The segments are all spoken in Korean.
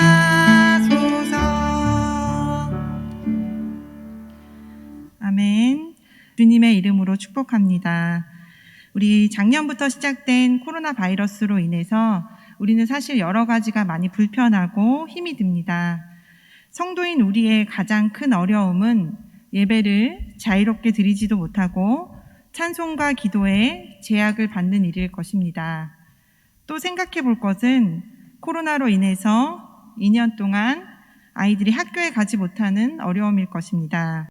하소서. 아멘. 주님의 이름으로 축복합니다. 우리 작년부터 시작된 코로나 바이러스로 인해서 우리는 사실 여러 가지가 많이 불편하고 힘이 듭니다. 성도인 우리의 가장 큰 어려움은 예배를 자유롭게 드리지도 못하고 찬송과 기도에 제약을 받는 일일 것입니다. 또 생각해 볼 것은 코로나로 인해서 2년 동안 아이들이 학교에 가지 못하는 어려움일 것입니다.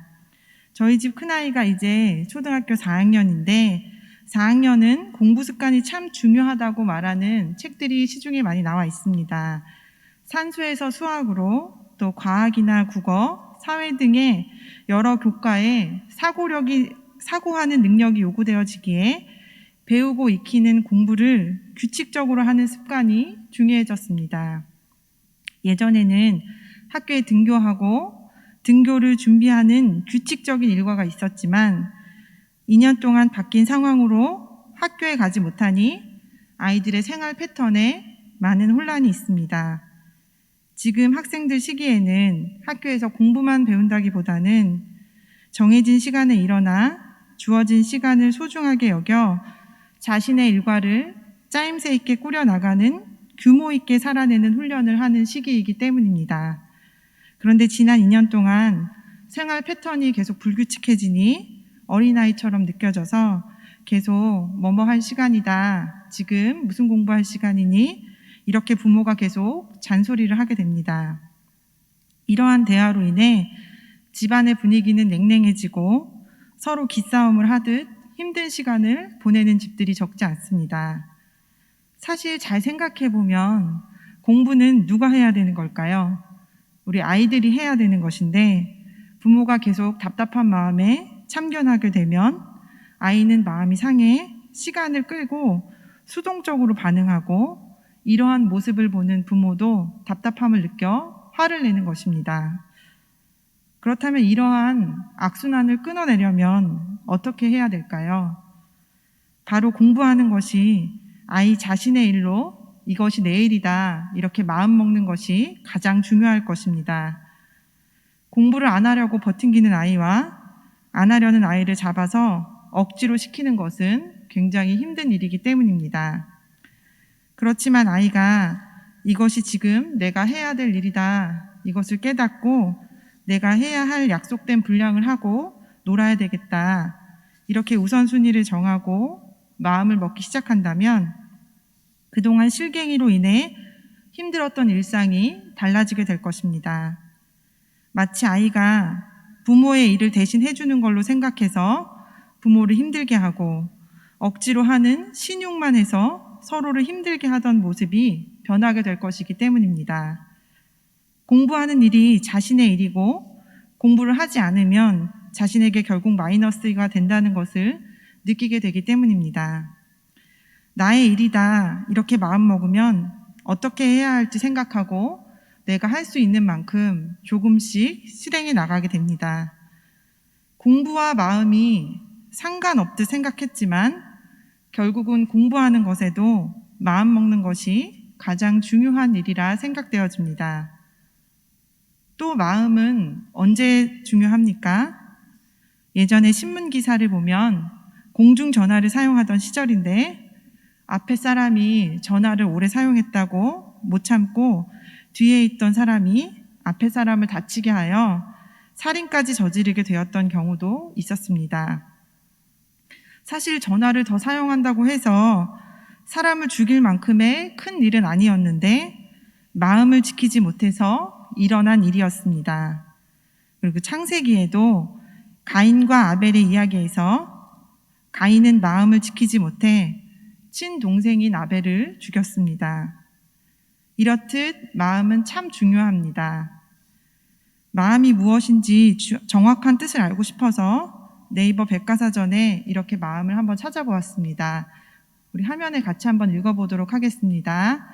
저희 집 큰아이가 이제 초등학교 4학년인데 4학년은 공부 습관이 참 중요하다고 말하는 책들이 시중에 많이 나와 있습니다. 산수에서 수학으로 또 과학이나 국어, 사회 등의 여러 교과에 사고하는 능력이 요구되어지기에 배우고 익히는 공부를 규칙적으로 하는 습관이 중요해졌습니다. 예전에는 학교에 등교하고 등교를 준비하는 규칙적인 일과가 있었지만 2년 동안 바뀐 상황으로 학교에 가지 못하니 아이들의 생활 패턴에 많은 혼란이 있습니다. 지금 학생들 시기에는 학교에서 공부만 배운다기보다는 정해진 시간에 일어나 주어진 시간을 소중하게 여겨 자신의 일과를 짜임새 있게 꾸려나가는 규모 있게 살아내는 훈련을 하는 시기이기 때문입니다. 그런데 지난 2년 동안 생활 패턴이 계속 불규칙해지니 어린아이처럼 느껴져서 계속 뭐뭐 할 시간이다, 지금 무슨 공부할 시간이니, 이렇게 부모가 계속 잔소리를 하게 됩니다. 이러한 대화로 인해 집안의 분위기는 냉랭해지고 서로 기싸움을 하듯 힘든 시간을 보내는 집들이 적지 않습니다. 사실 잘 생각해보면 공부는 누가 해야 되는 걸까요? 우리 아이들이 해야 되는 것인데 부모가 계속 답답한 마음에 참견하게 되면 아이는 마음이 상해 시간을 끌고 수동적으로 반응하고 이러한 모습을 보는 부모도 답답함을 느껴 화를 내는 것입니다. 그렇다면 이러한 악순환을 끊어내려면 어떻게 해야 될까요? 바로 공부하는 것이 아이 자신의 일로 이것이 내 일이다 이렇게 마음먹는 것이 가장 중요할 것입니다. 공부를 안 하려고 버팅기는 아이와 안 하려는 아이를 잡아서 억지로 시키는 것은 굉장히 힘든 일이기 때문입니다. 그렇지만 아이가 이것이 지금 내가 해야 될 일이다 이것을 깨닫고 내가 해야 할 약속된 분량을 하고 놀아야 되겠다 이렇게 우선순위를 정하고 마음을 먹기 시작한다면 그동안 실갱이로 인해 힘들었던 일상이 달라지게 될 것입니다. 마치 아이가 부모의 일을 대신 해주는 걸로 생각해서 부모를 힘들게 하고 억지로 하는 신용만 해서 서로를 힘들게 하던 모습이 변하게 될 것이기 때문입니다. 공부하는 일이 자신의 일이고 공부를 하지 않으면 자신에게 결국 마이너스가 된다는 것을 느끼게 되기 때문입니다. 나의 일이다 이렇게 마음먹으면 어떻게 해야 할지 생각하고 내가 할 수 있는 만큼 조금씩 실행해 나가게 됩니다. 공부와 마음이 상관없듯 생각했지만 결국은 공부하는 것에도 마음 먹는 것이 가장 중요한 일이라 생각되어집니다. 또 마음은 언제 중요합니까? 예전에 신문 기사를 보면 공중전화를 사용하던 시절인데 앞에 사람이 전화를 오래 사용했다고 못 참고 뒤에 있던 사람이 앞에 사람을 다치게 하여 살인까지 저지르게 되었던 경우도 있었습니다. 사실 전화를 더 사용한다고 해서 사람을 죽일 만큼의 큰 일은 아니었는데 마음을 지키지 못해서 일어난 일이었습니다. 그리고 창세기에도 가인과 아벨의 이야기에서 가인은 마음을 지키지 못해 친동생인 아벨을 죽였습니다. 이렇듯 마음은 참 중요합니다. 마음이 무엇인지 정확한 뜻을 알고 싶어서 네이버 백과사전에 이렇게 마음을 한번 찾아보았습니다. 우리 화면에 같이 한번 읽어보도록 하겠습니다.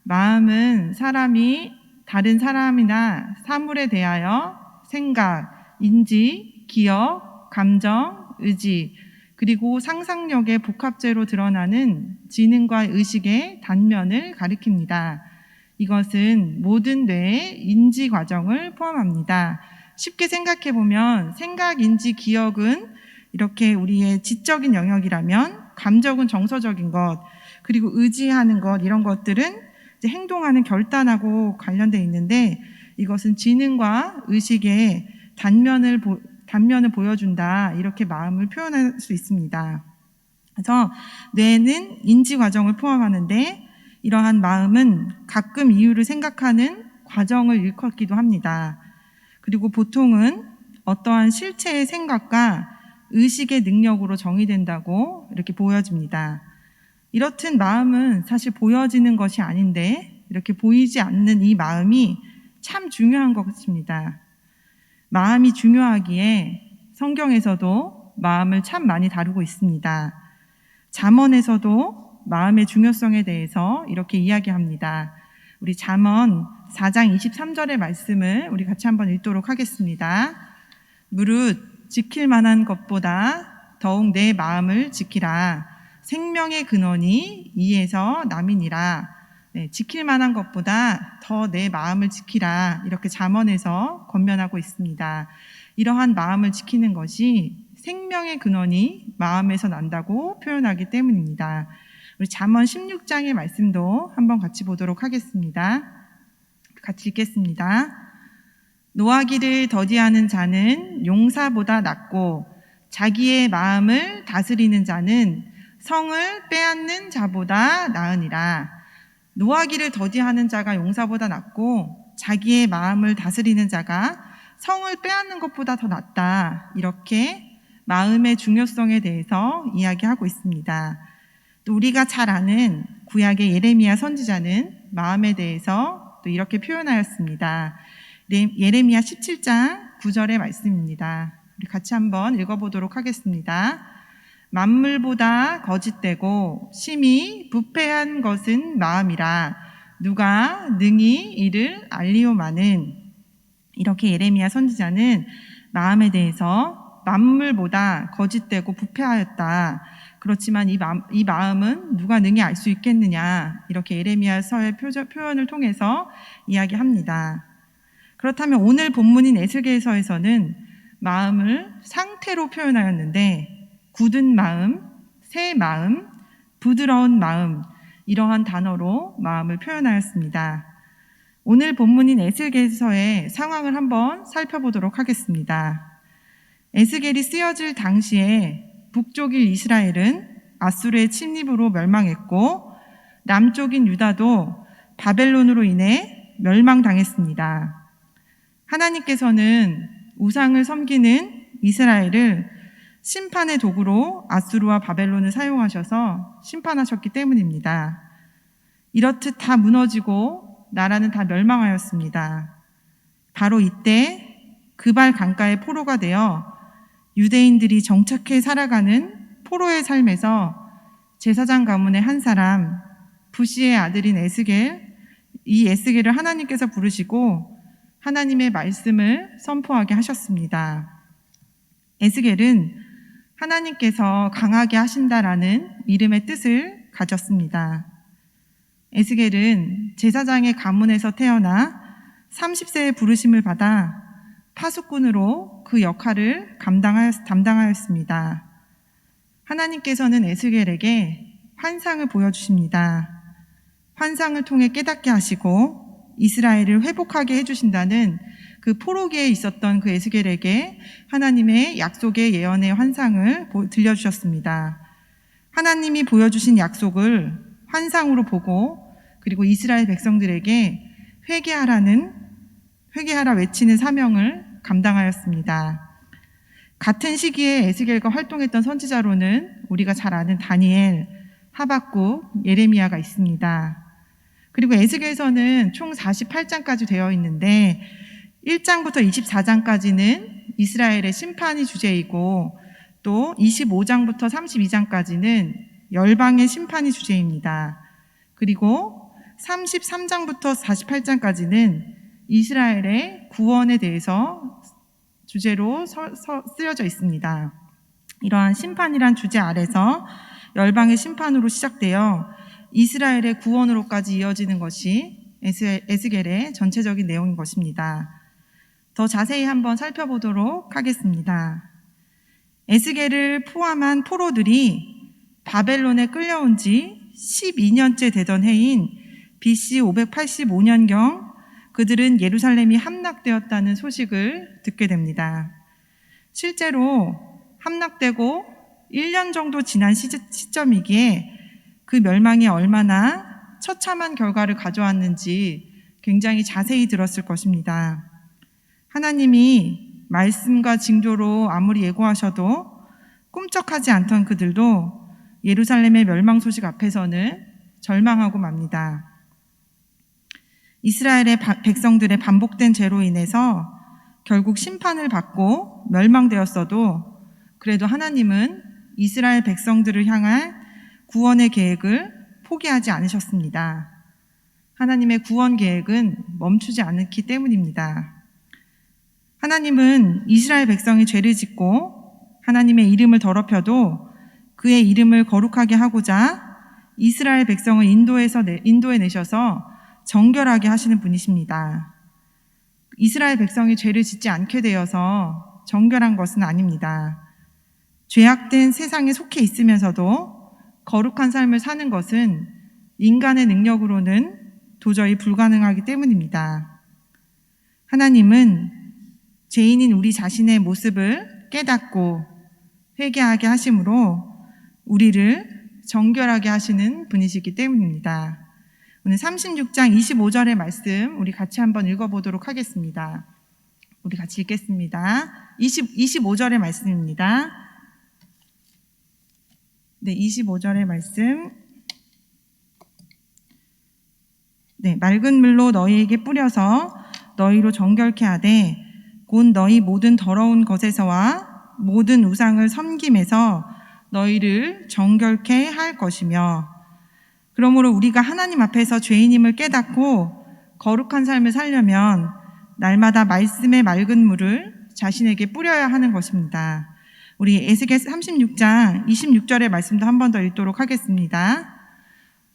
마음은 사람이 다른 사람이나 사물에 대하여 생각, 인지, 기억, 감정, 의지, 그리고 상상력의 복합체로 드러나는 지능과 의식의 단면을 가리킵니다. 이것은 모든 뇌의 인지 과정을 포함합니다. 쉽게 생각해 보면 생각, 인지, 기억은 이렇게 우리의 지적인 영역이라면 감정은 정서적인 것, 그리고 의지하는 것, 이런 것들은 이제 행동하는 결단하고 관련되어 있는데 이것은 지능과 의식의 단면을 보여준다. 이렇게 마음을 표현할 수 있습니다. 그래서 뇌는 인지 과정을 포함하는데 이러한 마음은 가끔 이유를 생각하는 과정을 일컫기도 합니다. 그리고 보통은 어떠한 실체의 생각과 의식의 능력으로 정의된다고 이렇게 보여집니다. 이렇듯 마음은 사실 보여지는 것이 아닌데 이렇게 보이지 않는 이 마음이 참 중요한 것입니다. 마음이 중요하기에 성경에서도 마음을 참 많이 다루고 있습니다. 잠언에서도 마음의 중요성에 대해서 이렇게 이야기합니다. 우리 잠언 4장 23절의 말씀을 우리 같이 한번 읽도록 하겠습니다. 무릇 지킬 만한 것보다 더욱 내 마음을 지키라. 생명의 근원이 이에서 남이니라. 네, 지킬 만한 것보다 더 내 마음을 지키라. 이렇게 잠언에서 권면하고 있습니다. 이러한 마음을 지키는 것이 생명의 근원이 마음에서 난다고 표현하기 때문입니다. 우리 잠언 16장의 말씀도 한번 같이 보도록 하겠습니다. 같이 읽겠습니다. 노하기를 더디하는 자는 용사보다 낫고 자기의 마음을 다스리는 자는 성을 빼앗는 자보다 나으니라. 노하기를 더디하는 자가 용사보다 낫고 자기의 마음을 다스리는 자가 성을 빼앗는 것보다 더 낫다. 이렇게 마음의 중요성에 대해서 이야기하고 있습니다. 또 우리가 잘 아는 구약의 예레미야 선지자는 마음에 대해서 또 이렇게 표현하였습니다. 예레미야 17장 9절의 말씀입니다. 우리 같이 한번 읽어보도록 하겠습니다. 만물보다 거짓되고 심히 부패한 것은 마음이라 누가 능히 이를 알리오마는. 이렇게 예레미야 선지자는 마음에 대해서 만물보다 거짓되고 부패하였다. 그렇지만 이 마음은 누가 능히 알 수 있겠느냐. 이렇게 예레미야서의 표현을 통해서 이야기합니다. 그렇다면 오늘 본문인 에스겔서에서는 마음을 상태로 표현하였는데 굳은 마음, 새 마음, 부드러운 마음, 이러한 단어로 마음을 표현하였습니다. 오늘 본문인 에스겔서의 상황을 한번 살펴보도록 하겠습니다. 에스겔이 쓰여질 당시에 북쪽일 이스라엘은 아수르의 침입으로 멸망했고 남쪽인 유다도 바벨론으로 인해 멸망당했습니다. 하나님께서는 우상을 섬기는 이스라엘을 심판의 도구로 아수르와 바벨론을 사용하셔서 심판하셨기 때문입니다. 이렇듯 다 무너지고 나라는 다 멸망하였습니다. 바로 이때 그발 강가의 포로가 되어 유대인들이 정착해 살아가는 포로의 삶에서 제사장 가문의 한 사람, 부시의 아들인 에스겔, 이 에스겔을 하나님께서 부르시고 하나님의 말씀을 선포하게 하셨습니다. 에스겔은 하나님께서 강하게 하신다라는 이름의 뜻을 가졌습니다. 에스겔은 제사장의 가문에서 태어나 30세의 부르심을 받아 파수꾼으로 그 역할을 담당하였습니다. 하나님께서는 에스겔에게 환상을 보여주십니다. 환상을 통해 깨닫게 하시고 이스라엘을 회복하게 해주신다는 그 포로기에 있었던 그 에스겔에게 하나님의 약속의 예언의 환상을 들려주셨습니다. 하나님이 보여주신 약속을 환상으로 보고 그리고 이스라엘 백성들에게 회개하라 외치는 사명을 감당하였습니다. 같은 시기에 에스겔과 활동했던 선지자로는 우리가 잘 아는 다니엘, 하박국, 예레미야가 있습니다. 그리고 에스겔서는 총 48장까지 되어 있는데 1장부터 24장까지는 이스라엘의 심판이 주제이고 또 25장부터 32장까지는 열방의 심판이 주제입니다. 그리고 33장부터 48장까지는 이스라엘의 구원에 대해서 주제로 쓰여져 있습니다. 이러한 심판이란 주제 아래서 열방의 심판으로 시작되어 이스라엘의 구원으로까지 이어지는 것이 에스겔의 전체적인 내용인 것입니다. 더 자세히 한번 살펴보도록 하겠습니다. 에스겔을 포함한 포로들이 바벨론에 끌려온 지 12년째 되던 해인 BC 585년경 그들은 예루살렘이 함락되었다는 소식을 듣게 됩니다. 실제로 함락되고 1년 정도 지난 시점이기에 그 멸망이 얼마나 처참한 결과를 가져왔는지 굉장히 자세히 들었을 것입니다. 하나님이 말씀과 징조로 아무리 예고하셔도 꿈쩍하지 않던 그들도 예루살렘의 멸망 소식 앞에서는 절망하고 맙니다. 이스라엘의 백성들의 반복된 죄로 인해서 결국 심판을 받고 멸망되었어도 그래도 하나님은 이스라엘 백성들을 향한 구원의 계획을 포기하지 않으셨습니다. 하나님의 구원 계획은 멈추지 않기 때문입니다. 하나님은 이스라엘 백성이 죄를 짓고 하나님의 이름을 더럽혀도 그의 이름을 거룩하게 하고자 이스라엘 백성을 인도에 내셔서 정결하게 하시는 분이십니다. 이스라엘 백성이 죄를 짓지 않게 되어서 정결한 것은 아닙니다. 죄악된 세상에 속해 있으면서도 거룩한 삶을 사는 것은 인간의 능력으로는 도저히 불가능하기 때문입니다. 하나님은 죄인인 우리 자신의 모습을 깨닫고 회개하게 하심으로 우리를 정결하게 하시는 분이시기 때문입니다. 오늘 36장 25절의 말씀 우리 같이 한번 읽어보도록 하겠습니다. 우리 같이 읽겠습니다. 25절의 말씀입니다. 네, 25절의 말씀. 네, 맑은 물로 너희에게 뿌려서 너희로 정결케 하되 곧 너희 모든 더러운 것에서와 모든 우상을 섬김에서 너희를 정결케 할 것이며 그러므로 우리가 하나님 앞에서 죄인임을 깨닫고 거룩한 삶을 살려면 날마다 말씀의 맑은 물을 자신에게 뿌려야 하는 것입니다. 우리 에스겔 36장 26절의 말씀도 한 번 더 읽도록 하겠습니다.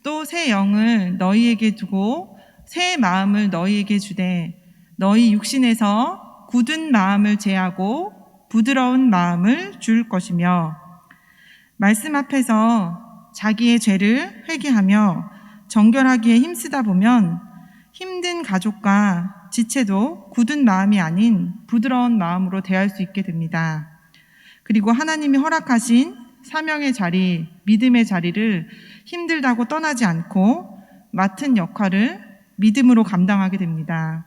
또 새 영을 너희에게 두고 새 마음을 너희에게 주되 너희 육신에서 굳은 마음을 제하고 부드러운 마음을 줄 것이며 말씀 앞에서 자기의 죄를 회개하며 정결하기에 힘쓰다 보면 힘든 가족과 지체도 굳은 마음이 아닌 부드러운 마음으로 대할 수 있게 됩니다. 그리고 하나님이 허락하신 사명의 자리, 믿음의 자리를 힘들다고 떠나지 않고 맡은 역할을 믿음으로 감당하게 됩니다.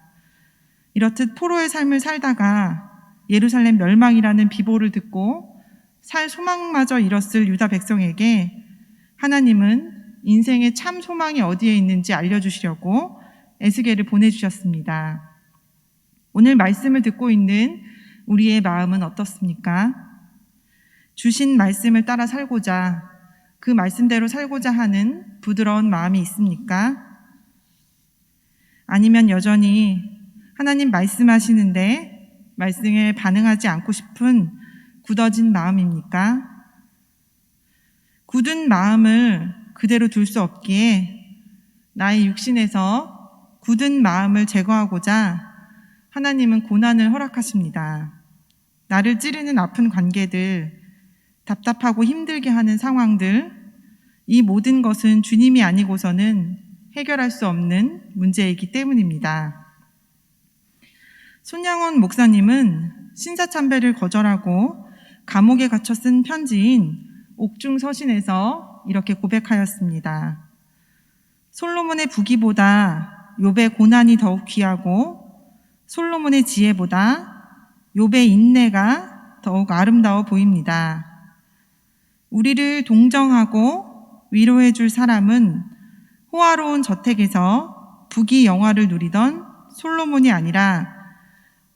이렇듯 포로의 삶을 살다가 예루살렘 멸망이라는 비보를 듣고 살 소망마저 잃었을 유다 백성에게 하나님은 인생의 참 소망이 어디에 있는지 알려주시려고 에스겔을 보내주셨습니다. 오늘 말씀을 듣고 있는 우리의 마음은 어떻습니까? 주신 말씀을 따라 살고자 그 말씀대로 살고자 하는 부드러운 마음이 있습니까? 아니면 여전히 하나님 말씀하시는데 말씀에 반응하지 않고 싶은 굳어진 마음입니까? 굳은 마음을 그대로 둘 수 없기에 나의 육신에서 굳은 마음을 제거하고자 하나님은 고난을 허락하십니다. 나를 찌르는 아픈 관계들, 답답하고 힘들게 하는 상황들, 이 모든 것은 주님이 아니고서는 해결할 수 없는 문제이기 때문입니다. 손양원 목사님은 신사참배를 거절하고 감옥에 갇혀 쓴 편지인 옥중서신에서 이렇게 고백하였습니다. 솔로몬의 부귀보다 욥의 고난이 더욱 귀하고 솔로몬의 지혜보다 욥의 인내가 더욱 아름다워 보입니다. 우리를 동정하고 위로해 줄 사람은 호화로운 저택에서 부귀 영화를 누리던 솔로몬이 아니라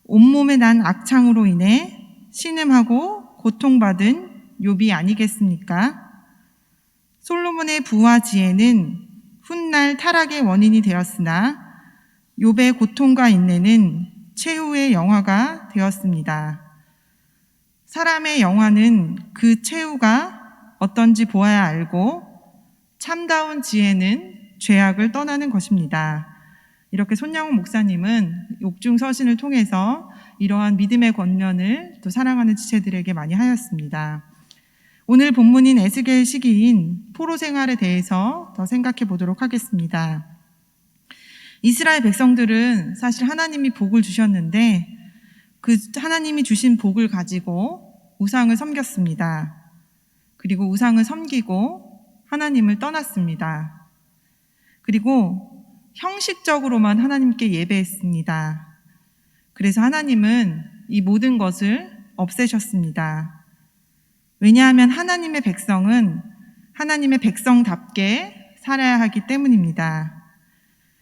온몸에 난 악창으로 인해 신음하고 고통받은 욥이 아니겠습니까? 솔로몬의 부와 지혜는 훗날 타락의 원인이 되었으나 욥의 고통과 인내는 최후의 영화가 되었습니다. 사람의 영화는 그 최후가 어떤지 보아야 알고 참다운 지혜는 죄악을 떠나는 것입니다. 이렇게 손양훈 목사님은 옥중 서신을 통해서 이러한 믿음의 권면을 또 사랑하는 지체들에게 많이 하였습니다. 오늘 본문인 에스겔 시기인 포로 생활에 대해서 더 생각해 보도록 하겠습니다. 이스라엘 백성들은 사실 하나님이 복을 주셨는데 그 하나님이 주신 복을 가지고 우상을 섬겼습니다. 그리고 우상을 섬기고 하나님을 떠났습니다. 그리고 형식적으로만 하나님께 예배했습니다. 그래서 하나님은 이 모든 것을 없애셨습니다. 왜냐하면 하나님의 백성은 하나님의 백성답게 살아야 하기 때문입니다.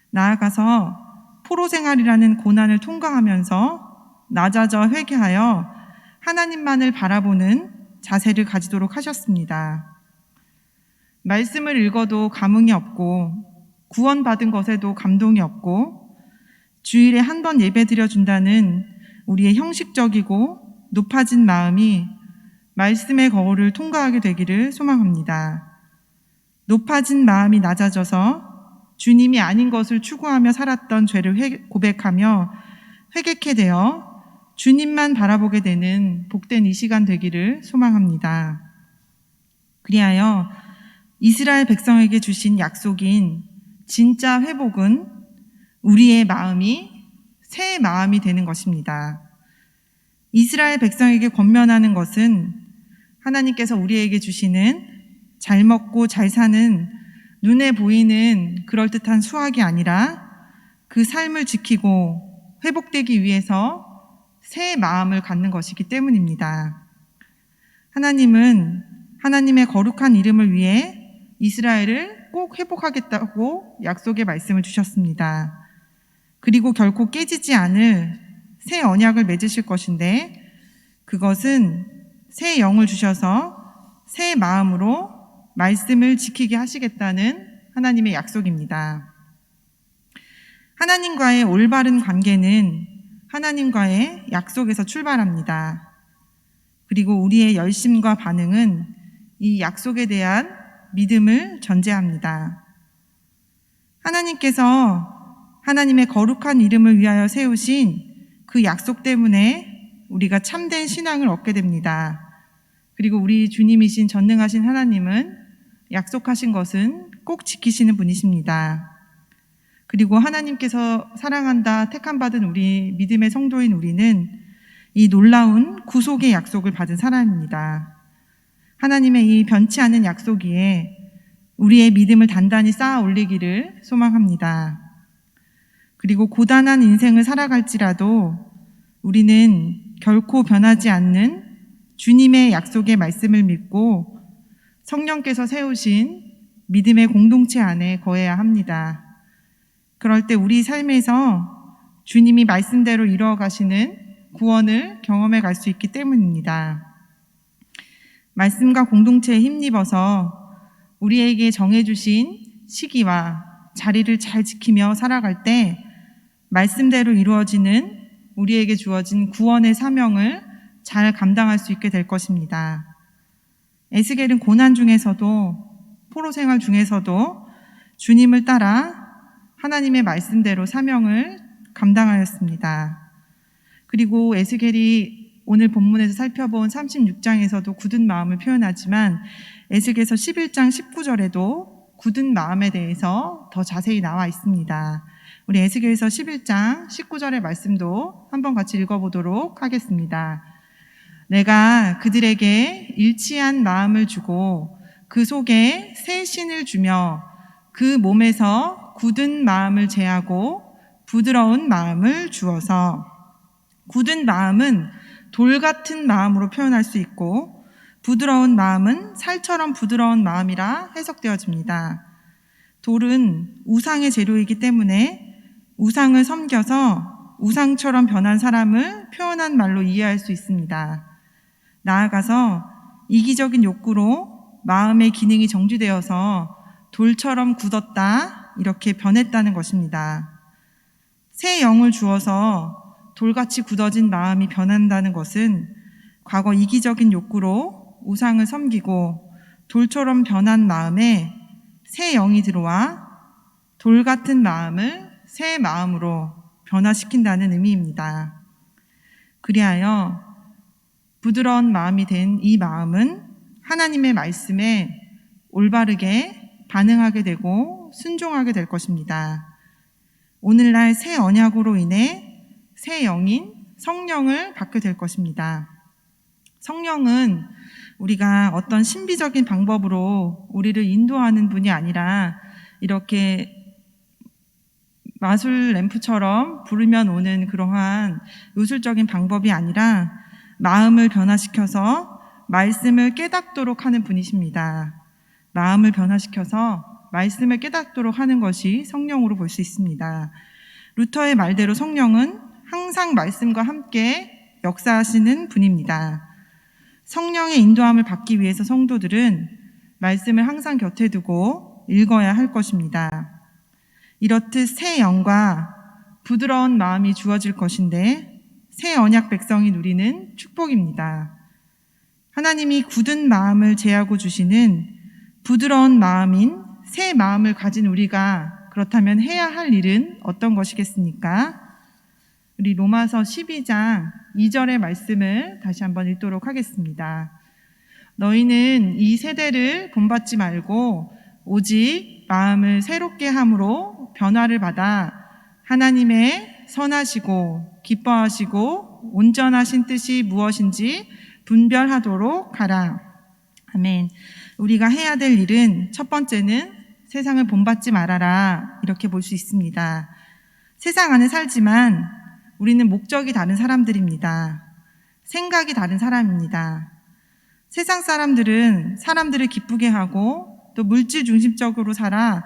나아가서 포로 생활이라는 고난을 통과하면서 낮아져 회개하여 하나님만을 바라보는 자세를 가지도록 하셨습니다. 말씀을 읽어도 감흥이 없고 구원받은 것에도 감동이 없고 주일에 한 번 예배 드려준다는 우리의 형식적이고 높아진 마음이 말씀의 거울을 통과하게 되기를 소망합니다. 높아진 마음이 낮아져서 주님이 아닌 것을 추구하며 살았던 죄를 고백하며 회개케 되어 주님만 바라보게 되는 복된 이 시간 되기를 소망합니다. 그리하여 이스라엘 백성에게 주신 약속인 진짜 회복은 우리의 마음이 새 마음이 되는 것입니다. 이스라엘 백성에게 권면하는 것은 하나님께서 우리에게 주시는 잘 먹고 잘 사는 눈에 보이는 그럴듯한 수확이 아니라 그 삶을 지키고 회복되기 위해서 새 마음을 갖는 것이기 때문입니다. 하나님은 하나님의 거룩한 이름을 위해 이스라엘을 꼭 회복하겠다고 약속의 말씀을 주셨습니다. 그리고 결코 깨지지 않을 새 언약을 맺으실 것인데 그것은 새 영을 주셔서 새 마음으로 말씀을 지키게 하시겠다는 하나님의 약속입니다. 하나님과의 올바른 관계는 하나님과의 약속에서 출발합니다. 그리고 우리의 열심과 반응은 이 약속에 대한 믿음을 전제합니다. 하나님께서 하나님의 거룩한 이름을 위하여 세우신 그 약속 때문에 우리가 참된 신앙을 얻게 됩니다. 그리고 우리 주님이신 전능하신 하나님은 약속하신 것은 꼭 지키시는 분이십니다. 그리고 하나님께서 사랑한다 택함받은 우리 믿음의 성도인 우리는 이 놀라운 구속의 약속을 받은 사람입니다. 하나님의 이 변치 않은 약속이에 우리의 믿음을 단단히 쌓아 올리기를 소망합니다. 그리고 고단한 인생을 살아갈지라도 우리는 결코 변하지 않는 주님의 약속의 말씀을 믿고 성령께서 세우신 믿음의 공동체 안에 거해야 합니다. 그럴 때 우리 삶에서 주님이 말씀대로 이루어 가시는 구원을 경험해 갈 수 있기 때문입니다. 말씀과 공동체에 힘입어서 우리에게 정해주신 시기와 자리를 잘 지키며 살아갈 때 말씀대로 이루어지는 우리에게 주어진 구원의 사명을 잘 감당할 수 있게 될 것입니다. 에스겔은 고난 중에서도 포로 생활 중에서도 주님을 따라 하나님의 말씀대로 사명을 감당하였습니다. 그리고 에스겔이 오늘 본문에서 살펴본 36장에서도 굳은 마음을 표현하지만 에스겔서 11장 19절에도 굳은 마음에 대해서 더 자세히 나와 있습니다. 우리 에스겔서 11장 19절의 말씀도 한번 같이 읽어보도록 하겠습니다. 내가 그들에게 일치한 마음을 주고 그 속에 새 신을 주며 그 몸에서 굳은 마음을 제하고 부드러운 마음을 주어서, 굳은 마음은 돌 같은 마음으로 표현할 수 있고 부드러운 마음은 살처럼 부드러운 마음이라 해석되어집니다. 돌은 우상의 재료이기 때문에 우상을 섬겨서 우상처럼 변한 사람을 표현한 말로 이해할 수 있습니다. 나아가서 이기적인 욕구로 마음의 기능이 정지되어서 돌처럼 굳었다, 이렇게 변했다는 것입니다. 새 영을 주어서 돌같이 굳어진 마음이 변한다는 것은 과거 이기적인 욕구로 우상을 섬기고 돌처럼 변한 마음에 새 영이 들어와 돌 같은 마음을 새 마음으로 변화시킨다는 의미입니다. 그리하여 부드러운 마음이 된 이 마음은 하나님의 말씀에 올바르게 반응하게 되고 순종하게 될 것입니다. 오늘날 새 언약으로 인해 새 영인 성령을 받게 될 것입니다. 성령은 우리가 어떤 신비적인 방법으로 우리를 인도하는 분이 아니라 이렇게 마술 램프처럼 부르면 오는 그러한 요술적인 방법이 아니라 마음을 변화시켜서 말씀을 깨닫도록 하는 분이십니다. 마음을 변화시켜서 말씀을 깨닫도록 하는 것이 성령으로 볼 수 있습니다. 루터의 말대로 성령은 항상 말씀과 함께 역사하시는 분입니다. 성령의 인도함을 받기 위해서 성도들은 말씀을 항상 곁에 두고 읽어야 할 것입니다. 이렇듯 새 영과 부드러운 마음이 주어질 것인데 새 언약 백성이 누리는 축복입니다. 하나님이 굳은 마음을 제하고 주시는 부드러운 마음인 새 마음을 가진 우리가 그렇다면 해야 할 일은 어떤 것이겠습니까? 우리 로마서 12장 2절의 말씀을 다시 한번 읽도록 하겠습니다. 너희는 이 세대를 본받지 말고 오직 마음을 새롭게 함으로 변화를 받아 하나님의 선하시고 기뻐하시고 온전하신 뜻이 무엇인지 분별하도록 하라. 아멘. 우리가 해야 될 일은 첫 번째는 세상을 본받지 말아라, 이렇게 볼 수 있습니다. 세상 안에 살지만 우리는 목적이 다른 사람들입니다. 생각이 다른 사람입니다. 세상 사람들은 사람들을 기쁘게 하고 또 물질 중심적으로 살아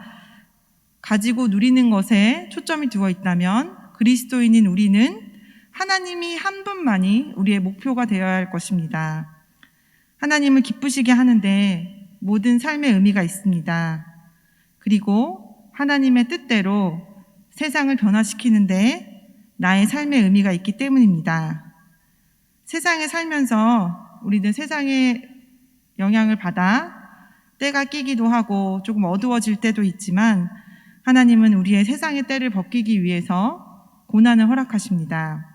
가지고 누리는 것에 초점이 두어 있다면 그리스도인인 우리는 하나님이 한 분만이 우리의 목표가 되어야 할 것입니다. 하나님을 기쁘시게 하는데 모든 삶의 의미가 있습니다. 그리고 하나님의 뜻대로 세상을 변화시키는데 나의 삶의 의미가 있기 때문입니다. 세상에 살면서 우리는 세상의 영향을 받아 때가 끼기도 하고 조금 어두워질 때도 있지만 하나님은 우리의 세상의 때를 벗기기 위해서 고난을 허락하십니다.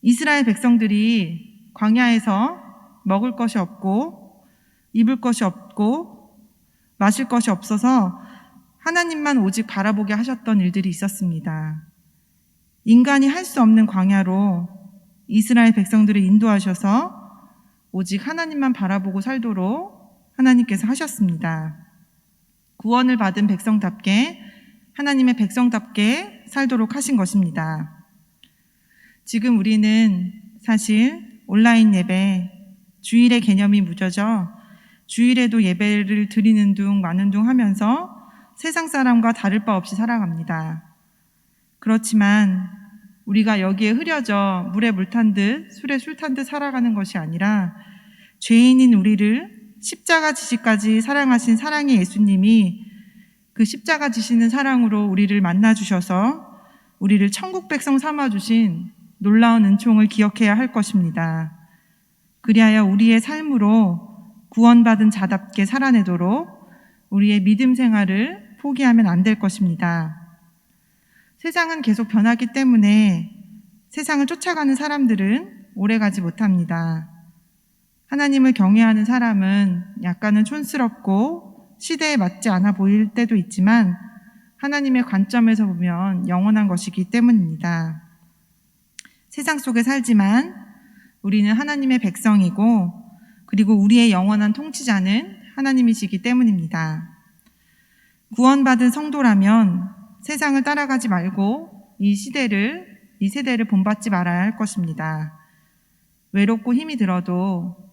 이스라엘 백성들이 광야에서 먹을 것이 없고 입을 것이 없고 마실 것이 없어서 하나님만 오직 바라보게 하셨던 일들이 있었습니다. 인간이 할 수 없는 광야로 이스라엘 백성들을 인도하셔서 오직 하나님만 바라보고 살도록 하나님께서 하셨습니다. 구원을 받은 백성답게 하나님의 백성답게 살도록 하신 것입니다. 지금 우리는 사실 온라인 예배, 주일의 개념이 무뎌져 주일에도 예배를 드리는 둥 마는 둥 하면서 세상 사람과 다를 바 없이 살아갑니다. 그렇지만 우리가 여기에 흐려져 물에 물 탄 듯 술에 술 탄 듯 살아가는 것이 아니라 죄인인 우리를 십자가 지시까지 사랑하신 사랑의 예수님이 그 십자가 지시는 사랑으로 우리를 만나주셔서 우리를 천국 백성 삼아주신 놀라운 은총을 기억해야 할 것입니다. 그리하여 우리의 삶으로 구원받은 자답게 살아내도록 우리의 믿음 생활을 포기하면 안 될 것입니다. 세상은 계속 변하기 때문에 세상을 쫓아가는 사람들은 오래가지 못합니다. 하나님을 경외하는 사람은 약간은 촌스럽고 시대에 맞지 않아 보일 때도 있지만 하나님의 관점에서 보면 영원한 것이기 때문입니다. 세상 속에 살지만 우리는 하나님의 백성이고 그리고 우리의 영원한 통치자는 하나님이시기 때문입니다. 구원받은 성도라면 세상을 따라가지 말고 이 세대를 본받지 말아야 할 것입니다. 외롭고 힘이 들어도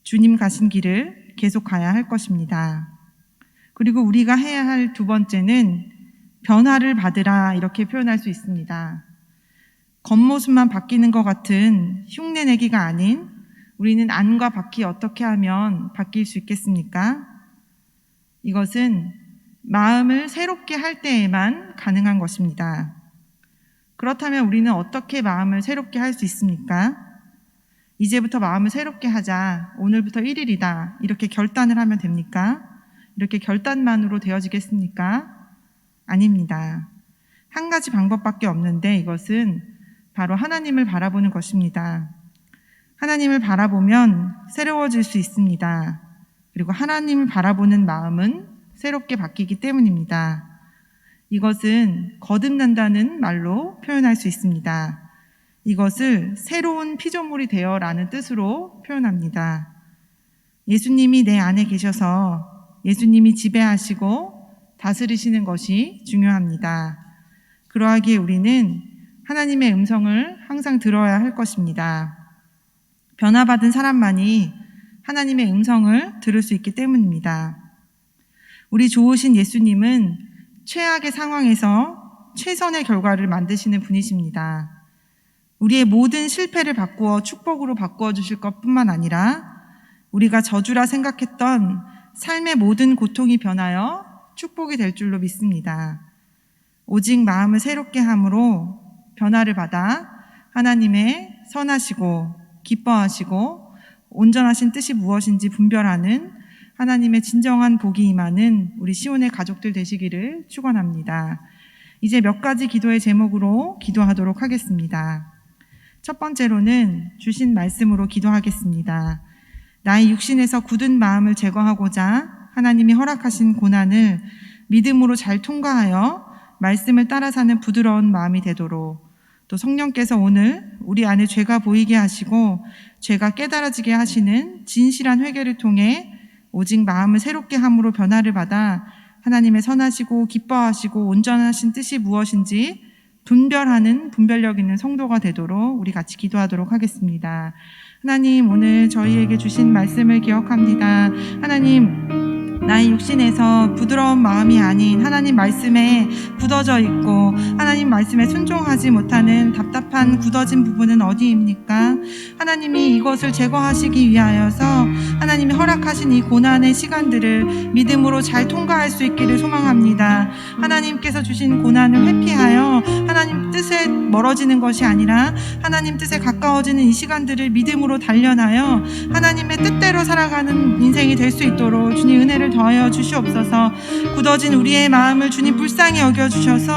주님 가신 길을 계속 가야 할 것입니다. 그리고 우리가 해야 할 두 번째는 변화를 받으라, 이렇게 표현할 수 있습니다. 겉모습만 바뀌는 것 같은 흉내내기가 아닌 우리는 안과 밖이 어떻게 하면 바뀔 수 있겠습니까? 이것은 마음을 새롭게 할 때에만 가능한 것입니다. 그렇다면 우리는 어떻게 마음을 새롭게 할 수 있습니까? 이제부터 마음을 새롭게 하자, 오늘부터 1일이다, 이렇게 결단을 하면 됩니까? 이렇게 결단만으로 되어지겠습니까? 아닙니다. 한 가지 방법밖에 없는데 이것은 바로 하나님을 바라보는 것입니다. 하나님을 바라보면 새로워질 수 있습니다. 그리고 하나님을 바라보는 마음은 새롭게 바뀌기 때문입니다. 이것은 거듭난다는 말로 표현할 수 있습니다. 이것을 새로운 피조물이 되어라는 뜻으로 표현합니다. 예수님이 내 안에 계셔서 예수님이 지배하시고 다스리시는 것이 중요합니다. 그러하기에 우리는 하나님의 음성을 항상 들어야 할 것입니다. 변화받은 사람만이 하나님의 음성을 들을 수 있기 때문입니다. 우리 좋으신 예수님은 최악의 상황에서 최선의 결과를 만드시는 분이십니다. 우리의 모든 실패를 바꾸어 축복으로 바꾸어 주실 것뿐만 아니라 우리가 저주라 생각했던 삶의 모든 고통이 변하여 축복이 될 줄로 믿습니다. 오직 마음을 새롭게 함으로 변화를 받아 하나님의 선하시고 기뻐하시고 온전하신 뜻이 무엇인지 분별하는 하나님의 진정한 복이 임하는 우리 시온의 가족들 되시기를 축원합니다. 이제 몇 가지 기도의 제목으로 기도하도록 하겠습니다. 첫 번째로는 주신 말씀으로 기도하겠습니다. 나의 육신에서 굳은 마음을 제거하고자 하나님이 허락하신 고난을 믿음으로 잘 통과하여 말씀을 따라 사는 부드러운 마음이 되도록, 또 성령께서 오늘 우리 안에 죄가 보이게 하시고 죄가 깨달아지게 하시는 진실한 회개를 통해 오직 마음을 새롭게 함으로 변화를 받아 하나님의 선하시고 기뻐하시고 온전하신 뜻이 무엇인지 분별하는 분별력 있는 성도가 되도록 우리 같이 기도하도록 하겠습니다. 하나님, 오늘 저희에게 주신 말씀을 기억합니다. 하나님, 나의 육신에서 부드러운 마음이 아닌 하나님 말씀에 굳어져 있고 하나님 말씀에 순종하지 못하는 답답한 굳어진 부분은 어디입니까? 하나님이 이것을 제거하시기 위하여서 하나님이 허락하신 이 고난의 시간들을 믿음으로 잘 통과할 수 있기를 소망합니다. 하나님께서 주신 고난을 회피하여 하나님 뜻에 멀어지는 것이 아니라 하나님 뜻에 가까워지는 이 시간들을 믿음으로 단련하여 하나님의 뜻대로 살아가는 인생이 될 수 있도록 주님 은혜를 더하여 주시옵소서. 굳어진 우리의 마음을 주님 불쌍히 여겨주셔서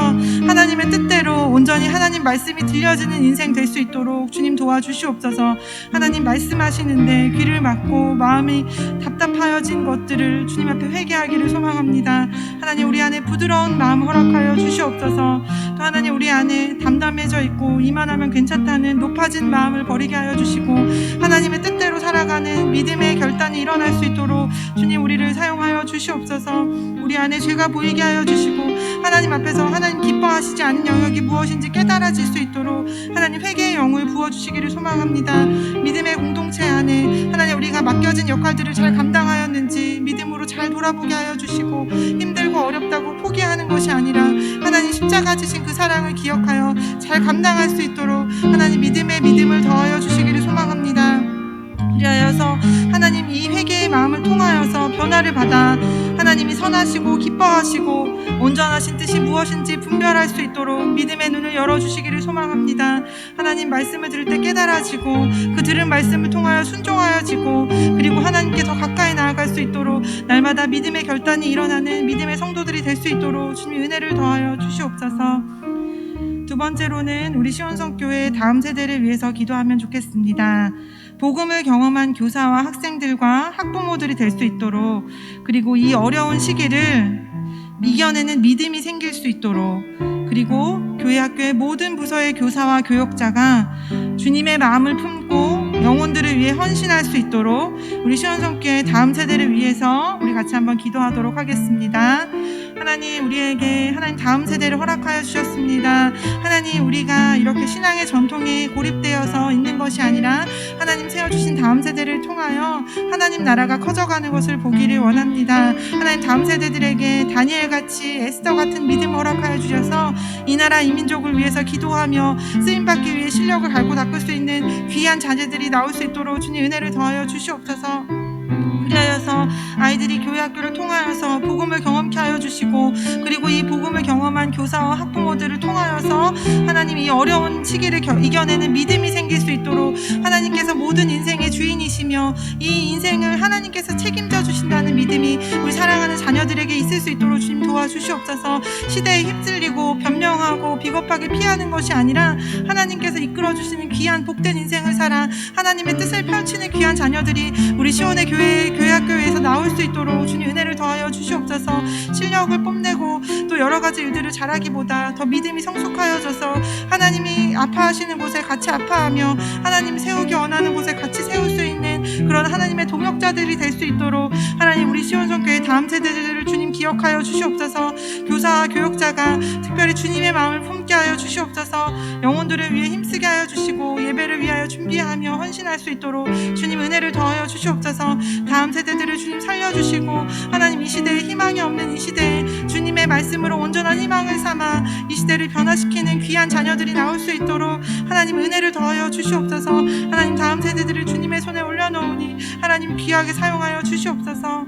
하나님의 뜻대로 온전히 하나님 말씀이 들려지는 인생 될 수 있도록 주님 도와주시옵소서. 하나님 말씀하시는데 귀를 막고 마음이 답답하여진 것들을 주님 앞에 회개하기를 소망합니다. 하나님, 우리 안에 부드러운 마음 허락하여 주시옵소서. 또 하나님, 우리 안에 담담해져 있고 이만하면 괜찮다는 높아진 마음을 버리게 하여 주시고 하나님의 뜻대로 살아가는 믿음의 결단이 일어날 수 있도록 주님 우리를 사용하여 주시옵소서. 우리 안에 죄가 보이게 하여 주시고 하나님 앞에서 하나님 기뻐하시지 않는 영역이 무엇인지 깨달아질 수 있도록 하나님 회개의 영을 부어주시기를 소망합니다. 믿음의 공동체 안에 하나님 우리가 맡겨진 역할들을 잘 감당하였는지 믿음으로 잘 돌아보게 하여 주시고 힘들고 어렵다고 포기하는 것이 아니라 하나님 십자가 지신 그 사랑을 기억하여 잘 감당할 수 있도록 하나님 믿음에 믿음을 더하여 주시기를 소망합니다. 그리하여서 하나님 이 회개의 마음을 통하여서 변화를 받아 하나님이 선하시고 기뻐하시고 온전하신 뜻이 무엇인지 분별할 수 있도록 믿음의 눈을 열어주시기를 소망합니다. 하나님 말씀을 들을 때 깨달아지고 그 들은 말씀을 통하여 순종하여지고 그리고 하나님께 더 가까이 나아갈 수 있도록 날마다 믿음의 결단이 일어나는 믿음의 성도들이 될 수 있도록 주님 은혜를 더하여 주시옵소서. 두 번째로는 우리 시온성교회 다음 세대를 위해서 기도하면 좋겠습니다. 복음을 경험한 교사와 학생들과 학부모들이 될 수 있도록, 그리고 이 어려운 시기를 이겨내는 믿음이 생길 수 있도록, 그리고 교회 학교의 모든 부서의 교사와 교역자가 주님의 마음을 품고 영혼들을 위해 헌신할 수 있도록 우리 시온성교회 다음 세대를 위해서 우리 같이 한번 기도하도록 하겠습니다. 하나님, 우리에게 하나님 다음 세대를 허락하여 주셨습니다. 하나님, 우리가 이렇게 신앙의 전통에 고립되어서 있는 것이 아니라 하나님 세워주신 다음 세대를 통하여 하나님 나라가 커져가는 것을 보기를 원합니다. 하나님 다음 세대들에게 다니엘같이 에스더 같은 믿음 허락하여 주셔서 이 나라 이 민족을 위해서 기도하며 쓰임받기 위해 실력을 갈고 닦을 수 있는 귀한 자녀들이 나올 수 있도록 주님 은혜를 더하여 주시옵소서. 그리하여서 아이들이 교회 학교를 통하여서 복음을 경험케 하여 주시고, 그리고 이 복음을 경험한 교사와 학부모들을 통하여서 하나님 이 어려운 시기를 이겨내는 믿음이 생길 수 있도록 하나님께서 모든 인생의 주인이시며 이 인생을 하나님께서 책임져 주신다는 믿음이 우리 사랑하는 자녀들에게 있을 수 있도록 주님 도와주시옵소서. 시대에 휩쓸리고 변명하고 비겁하게 피하는 것이 아니라 하나님께서 이끌어 주시는 귀한 복된 인생을 살아 하나님의 뜻을 펼치는 귀한 자녀들이 우리 시온의 교회 학교에서 나올 수 있도록 주님 은혜를 더하여 주시옵소서. 실력을 뽐내고 또 여러 가지 일들을 잘하기보다 더 믿음이 성숙하여져서 하나님이 아파하시는 곳에 같이 아파하며 하나님이 세우기 원하는 곳에 같이 세울 수 있는 그런 하나님의 동역자들이 될 수 있도록 하나님 우리 시온성교회 다음 세대들을 주님 기억하여 주시옵소서. 교사와 교역자가 특별히 주님의 마음을 품게 하여 주시옵소서. 영혼들을 위해 힘쓰게 하여 주시고 예배를 위하여 준비하며 헌신할 수 있도록 주님 은혜를 더하여 주시옵소서. 다음 세대들을 주님 살려주시고 하나님 이 시대에 희망이 없는 이 시대에 주님의 말씀으로 온전한 희망을 삼아 이 시대를 변화시키는 귀한 자녀들이 나올 수 있도록 하나님 은혜를 더하여 주시옵소서. 하나님 다음 세대들을 주님의 손에 올려놓으니 하나님 귀하게 사용하여 주시옵소서.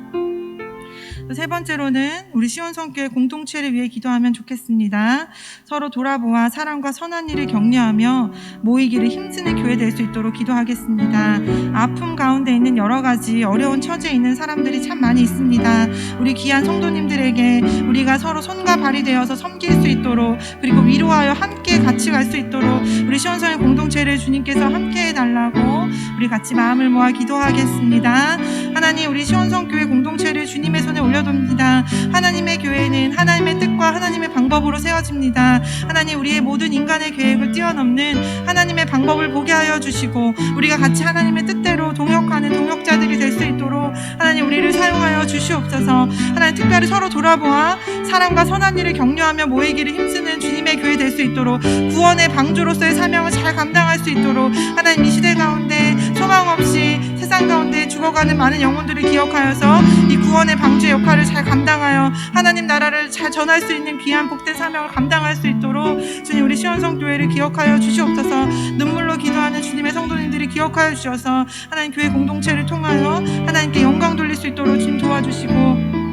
세 번째로는 우리 시온성교회 공동체를 위해 기도하면 좋겠습니다. 서로 돌아보아 사랑과 선한 일을 격려하며 모이기를 힘쓰는 교회 될 수 있도록 기도하겠습니다. 아픔 가운데 있는 여러 가지 어려운 처지에 있는 사람들이 참 많이 있습니다. 우리 귀한 성도님들에게 우리가 서로 손과 발이 되어서 섬길 수 있도록, 그리고 위로하여 함께 같이 갈 수 있도록 우리 시온성의 공동체를 주님께서 함께 해달라고 우리 같이 마음을 모아 기도하겠습니다. 하나님 우리 시온성교회 공동체를 주님의 손에 올려둡니다. 하나님의 교회는 하나님의 뜻과 하나님의 방법으로 세워집니다. 하나님 우리의 모든 인간의 계획을 뛰어넘는 하나님의 방법을 보게 하여 주시고 우리가 같이 하나님의 뜻대로 동역하는 동역자들이 될 수 있도록 하나님 우리를 사용하여 주시옵소서. 하나님 특별히 서로 돌아보아 사랑과 선한 일을 격려하며 모이기를 힘쓰는 주님의 교회 될 수 있도록 구원의 방주로서의 사명을 잘 감당할 수 있도록 하나님 이 시대 가운데 소망 없이 세상 가운데 죽어가는 많은 영혼들을 기억하여서 이 구원의 방주의 역할을 잘 감당하여 하나님 나라를 잘 전할 수 있는 귀한 복된 사명을 감당할 수 있도록 주님 우리 시온성교회를 기억하여 주시옵소서. 눈물로 기도하는 주님의 성도님들이 기억하여 주셔서 하나님 교회 공동체를 통하여 하나님께 영광 돌릴 수 있도록 주님 도와주시고,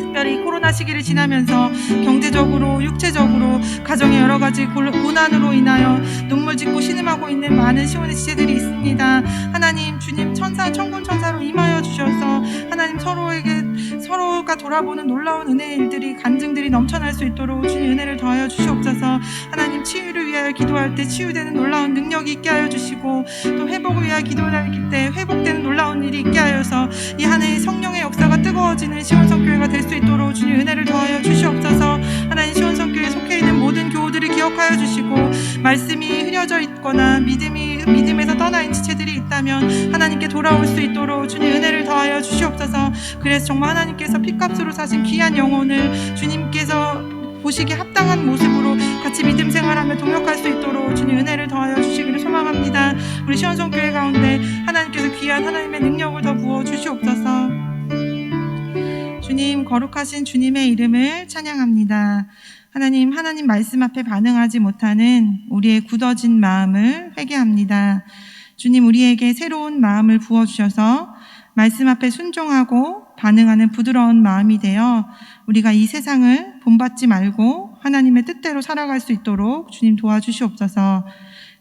특별히 코로나 시기를 지나면서 경제적으로 육체적으로 가정의 여러 가지 고난으로 인하여 눈물 짓고 신음하고 있는 많은 시온의 지체들이 있습니다. 하나님 주님 천군 천사로 임하여 주셔서 하나님 서로가 돌아보는 놀라운 은혜의 일들이 간증들이 넘쳐날 수 있도록 주님 은혜를 더하여 주시옵소서. 하나님 치유를 위하여 기도할 때 치유되는 놀라운 능력이 있게 하여 주시고, 또 회복을 위하여 기도할 때 회복되는 놀라운 일이 있게 하여서 이 한 해의 성령의 역사가 뜨거워지는 시온성교회가 될 수 있도록 주님 은혜를 더하여 주시옵소서. 하나님 시온성교회에 속해 있는 모든 교우들을 기억하여 주시고, 말씀이 흐려져 있거나 믿음에서 떠나 있는 지체들이 있다면 하나님께 돌아올 수 있도록 주님 은혜를 더하여 주시옵소서. 그래서 정말 하나님께서 피값으로 사신 귀한 영혼을 주님께서 보시기에 합당한 모습으로 같이 믿음 생활하며 동역할 수 있도록 주님 은혜를 더하여 주시기를 소망합니다. 우리 시온성교회 가운데 하나님께서 귀한 하나님의 능력을 더 부어 주시옵소서. 주님 거룩하신 주님의 이름을 찬양합니다. 하나님 말씀 앞에 반응하지 못하는 우리의 굳어진 마음을 회개합니다. 주님 우리에게 새로운 마음을 부어주셔서 말씀 앞에 순종하고 반응하는 부드러운 마음이 되어 우리가 이 세상을 본받지 말고 하나님의 뜻대로 살아갈 수 있도록 주님 도와주시옵소서.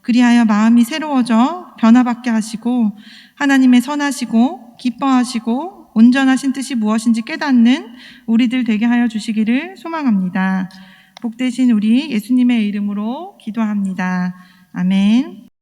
그리하여 마음이 새로워져 변화받게 하시고 하나님의 선하시고 기뻐하시고 온전하신 뜻이 무엇인지 깨닫는 우리들 되게 하여 주시기를 소망합니다. 복되신 우리 예수님의 이름으로 기도합니다. 아멘.